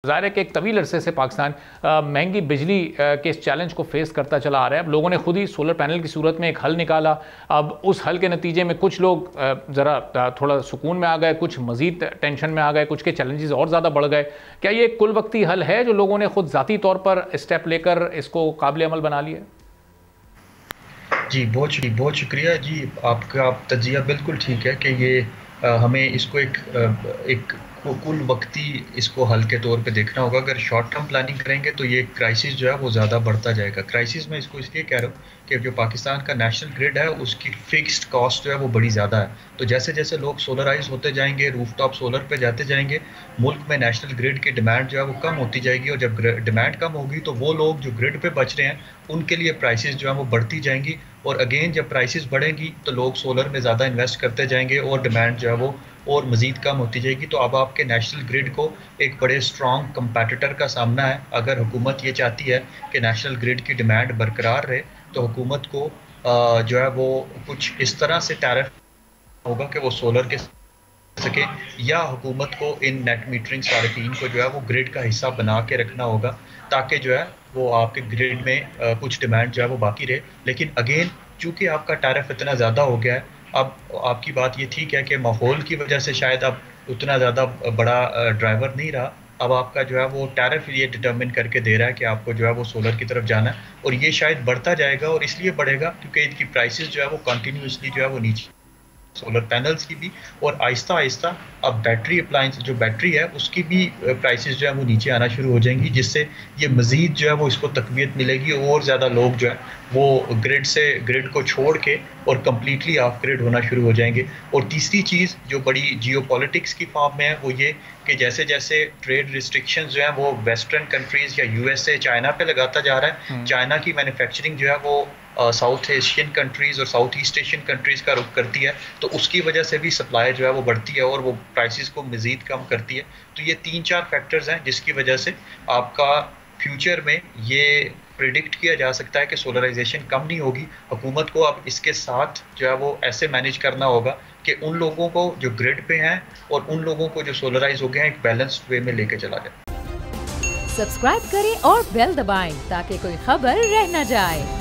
ज़ाहिर है कि एक तवील अरसे से पाकिस्तान महंगी बिजली के इस चैलेंज को फेस करता चला आ रहा है। अब लोगों ने खुद ही सोलर पैनल की सूरत में एक हल निकाला। अब उस हल के नतीजे में कुछ लोग ज़रा थोड़ा सुकून में आ गए, कुछ मज़ीद टेंशन में आ गए, कुछ के चैलेंजेस और ज़्यादा बढ़ गए। क्या ये एक कुल वक्ती हल है जो लोगों ने खुद ज़ाती तौर पर स्टेप लेकर इसको काबिल अमल बना लिया? जी, बहुत शुक्रिया जी। आपका तज्ज़िया बिल्कुल ठीक है कि ये हमें इसको एक कुल वक्ती इसको हल के तौर पे देखना होगा। अगर शॉर्ट टर्म प्लानिंग करेंगे तो ये क्राइसिस जो है वो ज़्यादा बढ़ता जाएगा। क्राइसिस मैं इसको इसलिए कह रहा हूँ कि जो पाकिस्तान का नेशनल ग्रिड है उसकी फिक्स्ड कॉस्ट जो है वो बड़ी ज़्यादा है। तो जैसे जैसे लोग सोलराइज होते जाएंगे, रूफटॉप सोलर पे जाते जाएंगे, मुल्क में नेशनल ग्रिड की डिमांड जो है वो कम होती जाएगी। और जब डिमांड कम होगी तो वो लोग जो ग्रिड पे बच रहे हैं उनके लिए प्राइसेस जो है वो बढ़ती जाएंगी। और अगेन जब प्राइसेस बढ़ेंगी तो लोग सोलर में ज़्यादा इन्वेस्ट करते जाएंगे और डिमांड जो है वो और मज़ीद कम होती जाएगी। तो अब आपके नेशनल ग्रिड को एक बड़े स्ट्रॉन्ग कंपेटिटर का सामना है। अगर हुकूमत ये चाहती है कि नेशनल ग्रिड की डिमांड बरकरार रहे तो हुकूमत को जो है वो कुछ इस तरह से टैरिफ होगा कि वो सोलर के सके, या हुकूमत को इन नेट मीटरिंग सार्फिन को जो है वो ग्रिड का हिस्सा बना के रखना होगा, ताकि जो है वो आपके ग्रिड में कुछ डिमांड जो है वो बाकी रहे। लेकिन अगेन चूंकि आपका टैरिफ इतना ज़्यादा हो गया है, अब आपकी बात ये ठीक है कि माहौल की वजह से शायद अब उतना ज़्यादा बड़ा ड्राइवर नहीं रहा। अब आपका जो है वो टैरिफ ये डिटर्मिन करके दे रहा है कि आपको जो है वो सोलर की तरफ जाना है। और ये शायद बढ़ता जाएगा, और इसलिए बढ़ेगा क्योंकि इनकी प्राइसेस जो है वो कंटिन्यूसली जो है वो नीचे, सोलर पैनल्स की भी, और आहिस्ता आहिस्ता अब बैटरी अप्लायंस जो बैटरी है उसकी भी प्राइसेस जो है वो नीचे आना शुरू हो जाएंगी, जिससे ये मज़ीद जो है वो इसको तकवीत मिलेगी और ज़्यादा लोग जो है वो ग्रिड को छोड़ के और कम्प्लीटली ऑफ ग्रिड होना शुरू हो जाएंगे। और तीसरी चीज़ जो बड़ी जियोपॉलिटिक्स की फॉर्म में है वो ये कि जैसे जैसे ट्रेड रिस्ट्रिक्शंस जो है वो वेस्टर्न कंट्रीज़ या यूएसए चाइना पे लगाता जा रहा है, चाइना की मैन्युफैक्चरिंग जो है वो साउथ एशियन कंट्रीज़ और साउथ ईस्ट एशियन कंट्रीज़ का रुख करती है, तो उसकी वजह से भी सप्लाई जो है वो बढ़ती है और वो प्राइसेस को मज़ीद कम करती है। तो ये 3-4 फैक्टर्स हैं जिसकी वजह से आपका फ्यूचर में ये प्रिडिक्ट किया जा सकता है कि सोलराइजेशन कम नहीं होगी। हुकूमत को अब इसके साथ जो है वो ऐसे मैनेज करना होगा कि उन लोगों को जो ग्रिड पे हैं और उन लोगों को जो सोलराइज हो गए हैं एक बैलेंस्ड वे में लेके चला जाए। सब्सक्राइब करें और बेल दबाएं ताकि कोई खबर रह न जाए।